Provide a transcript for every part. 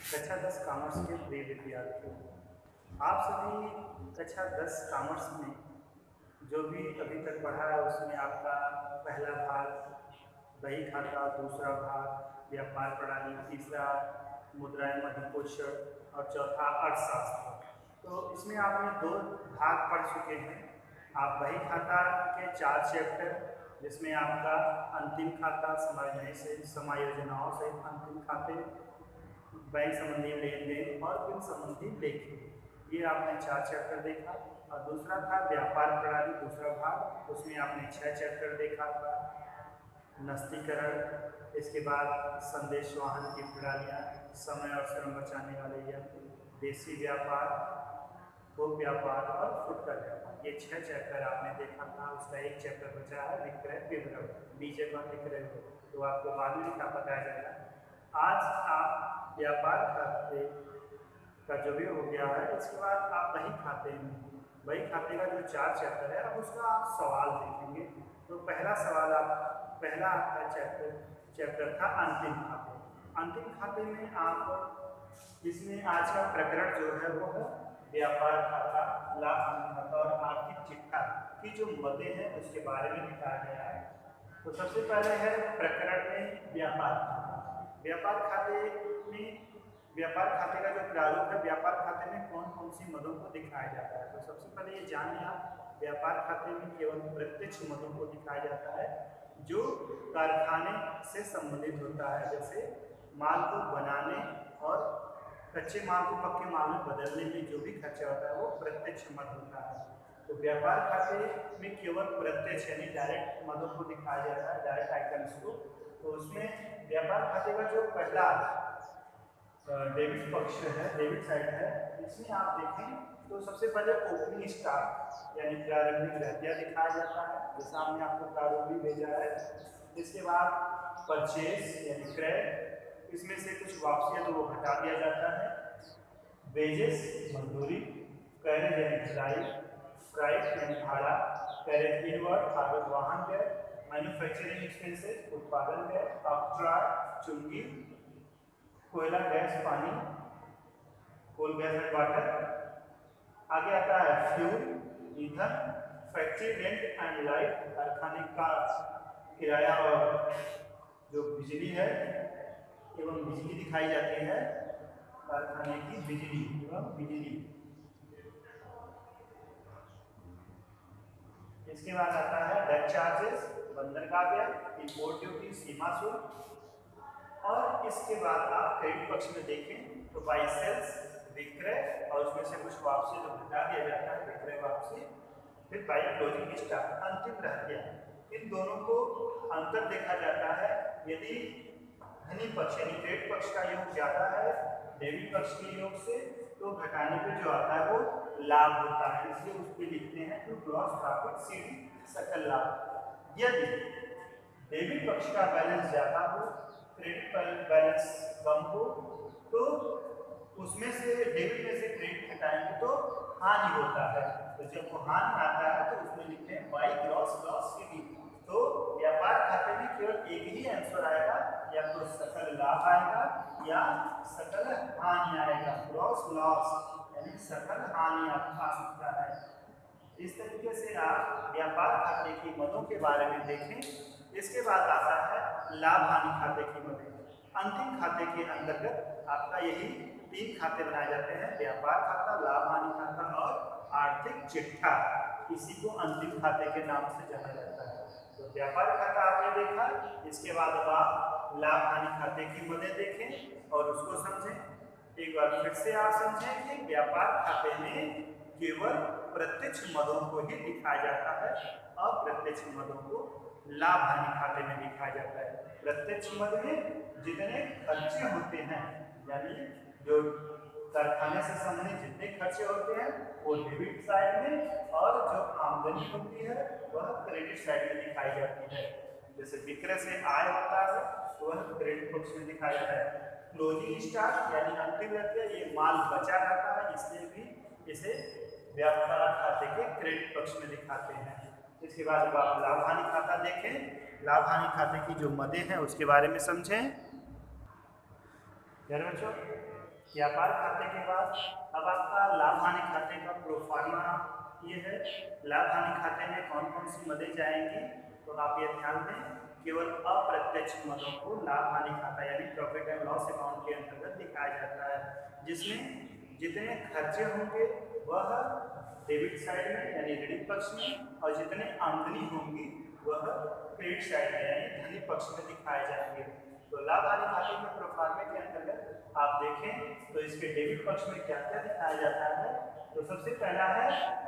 कक्षा 10 कॉमर्स के प्रिय विद्यार्थियों, आप सभी कक्षा 10 कॉमर्स में जो भी अभी तक पढ़ा है उसमें आपका पहला भाग बही खाता, दूसरा भाग व्यापार प्रणाली, तीसरा मुद्राएं मध्यकोषण और चौथा अर्थशास्त्र। तो इसमें आपने 2 भाग पढ़ चुके हैं। आप बही खाता के 4 चैप्टर, जिसमें आपका अंतिम खाता, समायोजनाओं सहित अंतिम खाते, बैंक संबंधी लेन देन और बिल संबंधी लेखे, ये आपने 4 चैप्टर देखा। और दूसरा था व्यापार प्रणाली, दूसरा भाग, उसमें आपने 6 चैप्टर देखा था। नस्तीकरण, इसके बाद संदेशवाहन की प्रणालियाँ, समय और श्रम बचाने वाले यंत्र, देशी व्यापार, थोक व्यापार और फुटकर व्यापार, ये 6 चैप्टर आपने देखा था। उसका एक चैप्टर बचा है विक्रय विवरण, बीजे का विक्रय, तो आपको बाद में क्या बताया जाएगा। आज आप व्यापार खाते का जो भी हो गया है, इसके बाद आप बही खाते में, बही खाते का जो 4 चैप्टर है, अब उसका आप सवाल देखेंगे। तो पहला सवाल पहला आपका चैप्टर था अंतिम खाते। अंतिम खाते में आप इसमें आज का प्रकरण जो है वो है व्यापार खाता, लाभ हानि खाता और आर्थिक चिट्ठा की जो मदें हैं उसके बारे में दिखाया गया है। तो सबसे पहले है प्रकरण में व्यापार खाता। व्यापार खाते में, व्यापार खाते का जो प्रारूप है, व्यापार खाते में कौन कौन सी मदों को दिखाया जाता है। तो सबसे पहले ये जानिए आप, व्यापार खाते में केवल प्रत्यक्ष मदों को दिखाया जाता है जो कारखाने से संबंधित होता है, जैसे माल को बनाने और कच्चे माल को पक्के माल में बदलने में जो भी खर्चा होता है वो प्रत्यक्ष मद होता है। तो व्यापार खाते में केवल प्रत्यक्ष यानी डायरेक्ट मदों को दिखाया जाता है, डायरेक्ट आइटम्स को। तो उसमें व्यापार खाते का जो पहला डेबिट पक्ष है, डेबिट साइड है, इसमें आप देखें तो सबसे पहले ओपनिंग स्टॉक यानी प्रारंभिक रहतिया दिखाया जाता है, जैसा हमने आपको प्रारूप भी भेजा है। इसके बाद परचेस यानी क्रय, इसमें से कुछ वापसी है तो वो घटा दिया जाता है। वेजेस मजदूरी, कैरेज यानी ढलाई, फ्राइट यानी भाड़ा, कैरेज इनवर्ड भागवत वाहन व्यय, मैन्युफैक्चरिंग एक्सपेंसेस उत्पादन व्यय, ऑक्ट्रॉय चुंगी, कोयला गैस पानी, कोल गैस एंड वाटर। आगे आता है फ्यूल ईंधन, फैक्ट्री रेंट एंड लाइट, कारखाने का किराया और जो बिजली है एवं बिजली दिखाई जाती है, कारखाने की बिजली एवं बिजली। इसके बाद आता है डेक चार्जेस, बंदरगाह व्यय, इंपोर्ट ड्यूटी, सीमा शुल्क। और इसके बाद आप क्रेडिट पक्ष में देखें तो बाई सेल्स विक्रय और उसमें से कुछ वापसी जो घटा दिया जाता है, विक्रय वापसी। फिर बाई क्लोजिंग स्टॉक अंतिम रहतिया। इन दोनों को अंतर देखा जाता है। यदि धनी पक्ष यानी क्रेडिट पक्ष का योग ज्यादा है डेबिट पक्ष के योग से, तो घटाने पे जो आता है वो लाभ होता है, इसलिए उस पर लिखते हैं टू ग्रॉस प्रॉफिट सीडी सकल लाभ। यदि डेबिट पक्ष का बैलेंस ज्यादा हो, क्रेडिट बैलेंस कम हो, तो उसमें से डेबिट में से क्रेडिट घटाएंगे तो हानि होता है। तो जब वो हानि आता है तो उसमें लिखते हैं बाई ग्रॉस लॉस सीडी। तो व्यापार खाते में केवल एक ही आंसर आएगा, या तो सकल लाभ आएगा या सकल हानि आएगा। ग्रॉस लॉस यानी सकल हानि आ सकता है। इस तरीके से आप व्यापार खाते की मदों के बारे में देखें। इसके बाद आता है लाभ हानि खाते की मदें। अंतिम खाते के अंतर्गत आपका यही 3 खाते बनाए जाते हैं, व्यापार खाता, लाभ हानि खाता और आर्थिक चिट्ठा। इसी को अंतिम खाते के नाम से जाना जाता है। तो व्यापार खाता आपने देखा, इसके बाद अब आप लाभ हानि खाते की मदें देखें और उसको समझें। एक बार फिर से आप समझें कि व्यापार खाते में केवल प्रत्यक्ष मदों को ही दिखाया जाता है, अप्रत्यक्ष मदों को लाभ हानि खाते में दिखाया जाता है। प्रत्यक्ष मद में जितने खर्चे होते हैं, यानी जो कारखाने से संबंधित जितने खर्चे होते हैं वो डेबिट साइड में, और जो आमदनी होती है वह क्रेडिट साइड में दिखाई जाती है। जैसे विक्रय से आय होता है तो वह क्रेडिट पक्ष में दिखाया जाता है। क्लोजिंग स्टॉक यानी अंतिम रहता है, ये माल बचा रहता है, इसलिए भी इसे व्यापार खाते के क्रेडिट पक्ष में दिखाते हैं। इसके बाद अब आप लाभ हानि खाता देखें। लाभ हानि खाते की जो मदें हैं उसके बारे में समझें। यार बच्चों, व्यापार खाते के बाद अब आपका लाभ हानि खाते का प्रोफार्मा ये है। लाभ हानि खाते में कौन कौन सी मदें जाएंगी, तो आप ये ध्यान दें, केवल अप्रत्यक्ष मदों को लाभ हानि खाता यानी प्रॉफिट एंड लॉस अकाउंट के अंतर्गत दिखाया जाता है, जिसमें जितने खर्चे होंगे वह डेबिट साइड में यानी ऋणी पक्ष में, और जितने आमदनी होंगी वह क्रेडिट साइड में यानी धनी पक्ष में दिखाए जाएंगे। तो लाभ हानि खाते के प्रोफार्मे के अंतर्गत आप देखें तो इसके डेबिट पक्ष में क्या क्या दिखाया जाता है। तो सबसे पहला है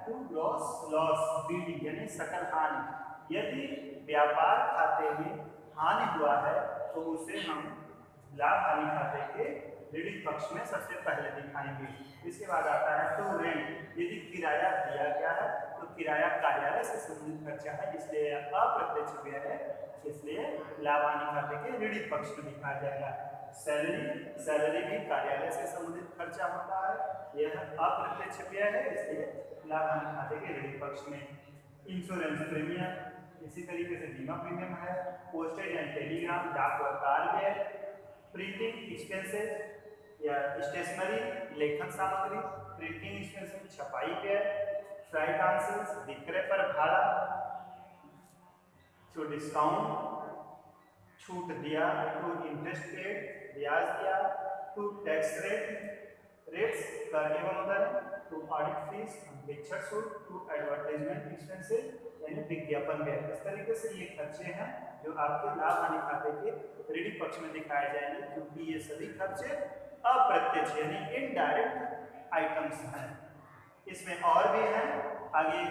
टू ग्रॉस लॉस बीडी यानी सकल हानि। यदि व्यापार खाते में हानि हुआ है तो उसे हम लाभ हानि खाते के ऋणी पक्ष में सबसे पहले दिखाएंगे। इसके बाद आता है टू रेंट, यदि किराया दिया गया है तो किराया कार्यालय से संबंधित खर्चा है, इसलिए अप्रत्यक्ष व्यय है, इसलिए लाभ हानि खाते के ऋणी पक्ष में दिखाया जाएगा। सैलरी भी कार्यालय से संबंधित खर्चा होता है, यह अप्रत्यक्ष व्यय है, इसलिए लाभ हानि खाते के ऋणी पक्ष में। इंश्योरेंस प्रीमियम, इसी तरीके से बीमा प्रीमियम है। पोस्टेज एंड टेलीग्राम, डाक व तार व्यय। प्रिंटिंग एक्सपेंसेस या स्टेशनरी लेखन सामग्री, प्रिंटिंग एक्सपेंसेस छपाई व्यय। फ्राइट चार्जेस, विक्रय पर भाड़ा। टू डिस्काउंट, छूट दिया। टू इंटरेस्ट पेड, ब्याज दिया। टू टैक्स रेट्स, कर एवं दर। टू ऑडिट फीस, अंकेक्षण शुल्क। टू एडवर्टाइजमेंट एक्सपेंसेस यानी विज्ञापन व्यय। इस तरीके से ये खर्चे हैं जो आपके लाभ हानि खाते के ऋणी पक्ष में दिखाए जाएंगे, क्योंकि ये सभी खर्चे अप्रत्यक्ष यानी इनडायरेक्ट आइटम्स हैं। इसमें और भी हैं, आगे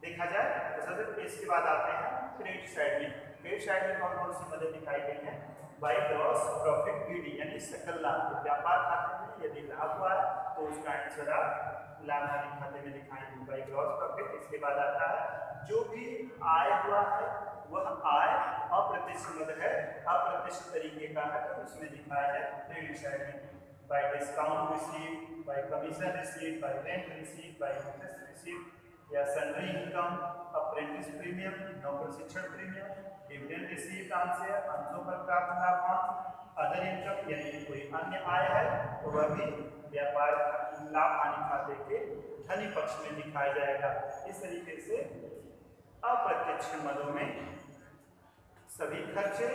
देखा जाए तो सबसे इसके बाद आते हैं क्रेडिट साइड में। क्रेडिट साइड में कौन कौन सी मदद दिखाई गई है। बाय ग्रॉस प्रॉफिट बीडी यानी सकल लाभ। व्यापार खाते में यदि लाभ हुआ है तो उसका आंसर आप लाभ हानि खाते में दिखाएंगे बाय ग्रॉस प्रॉफिट। इसके बाद आता है जो भी आय हुआ है वह आय अप्रत्यक्ष मद है, अप्रत्यक्ष तरीके का है, तो उसमें दिखाया जाए क्रेडिट साइड में। Bye discount receive, bye commission receive, bye rent receive, bye interest receive या सैलरी इनकम, अप्रेंटिस प्रीमियम, नौ प्रशिक्षण प्रीमियम, डिविडेंड रिसीव से अंशों पर प्राप्त लाभांश, अदर इनकम यानी कोई अन्य आय है तो वह भी व्यापार लाभ हानि खाते के धनी पक्ष में दिखाया जाएगा। इस तरीके से अप्रत्यक्ष मदों में सभी खर्चे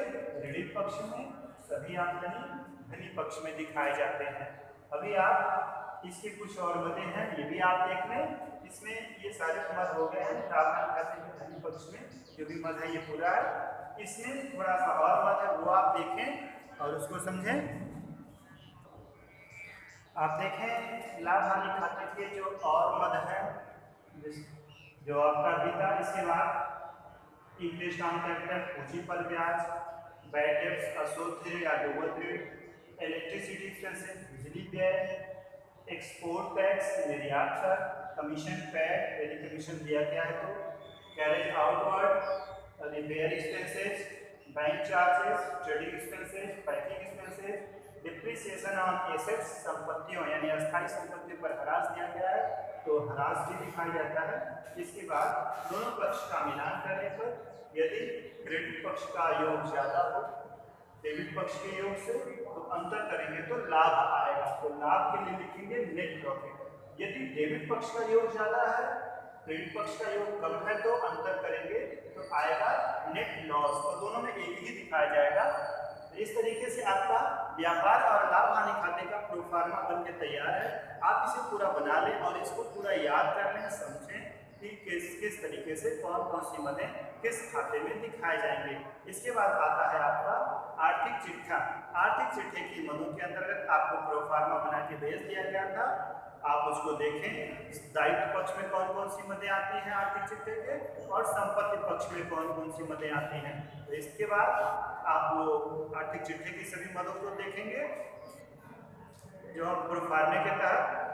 ऋणी पक्ष में, सभी आमदनी धनी पक्ष में दिखाए जाते हैं। अभी आप इसके कुछ और मदें हैं, ये भी आप देख लें। इसमें ये सारे मद हो गए हैं लाभ हानि खाते के धनी पक्ष में, जो भी मद है ये पूरा है। इसमें थोड़ा सा और मद है वो आप देखें और उसको समझें। आप देखें लाभ हानि खाते के जो और मद है जो आपका अभी था। इसके बाद इंटरेस्ट ऑन कैपिटल, पूंजी पर ब्याज, बैड डेट्स, अशोध ऋण या डूबत ऋण, इलेक्ट्रिसिटी एक्सपेंसेस बिजली व्यय, एक्सपोर्ट टैक्स निर्यात कर, कमीशन पेड यदि कमीशन दिया गया है तो, carriage outward, repair expenses, bank charges, trading expenses, packing expenses, depreciation on assets संपत्तियों यानी अस्थायी संपत्ति पर ह्रास दिया गया है तो ह्रास भी दिखाया जाता है। इसके बाद दोनों पक्ष का मिलान करने पर यदि क्रेडिट पक्ष का योग ज्यादा हो डेबिट पक्ष के योग से तो अंतर करेंगे तो लाभ आएगा, तो लाभ के लिए लिखेंगे नेट प्रॉफिट। यदि डेबिट पक्ष का योग ज्यादा है क्रेडिट पक्ष का योग कम है तो अंतर करेंगे तो आएगा नेट लॉस, तो दोनों में एक ही दिखाया जाएगा। इस तरीके से आपका व्यापार और लाभ हानि खाते का प्रोफार्मा बनके तैयार है। आप इसे पूरा बना लें और इसको पूरा याद कर लें, समझें कि किस तरीके से कौन कौन सी मदें किस खाते में दिखाए जाएंगे। इसके बाद आता है आपका आर्थिक चिट्ठा। आर्थिक चिट्ठे की मदों के अंतर्गत आपको प्रोफार्मा बना के भेज दिया गया था, आप उसको देखें। दायित्व पक्ष में कौन कौन सी मदें आती हैं आर्थिक चिट्ठे के और संपत्ति पक्ष में कौन कौन सी मदें आती हैं। तो इसके बाद आप वो आर्थिक चिट्ठे की सभी मदों को देखेंगे जो हम प्रोफार्मे के तहत।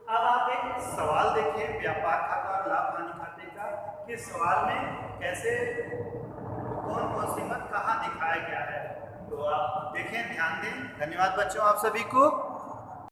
अब आप एक सवाल देखिए व्यापार खाता और लाभ हानि खाते का, कि सवाल में कैसे कौन कौन सी मद कहाँ दिखाया गया है, तो आप देखें, ध्यान दें। धन्यवाद बच्चों आप सभी को।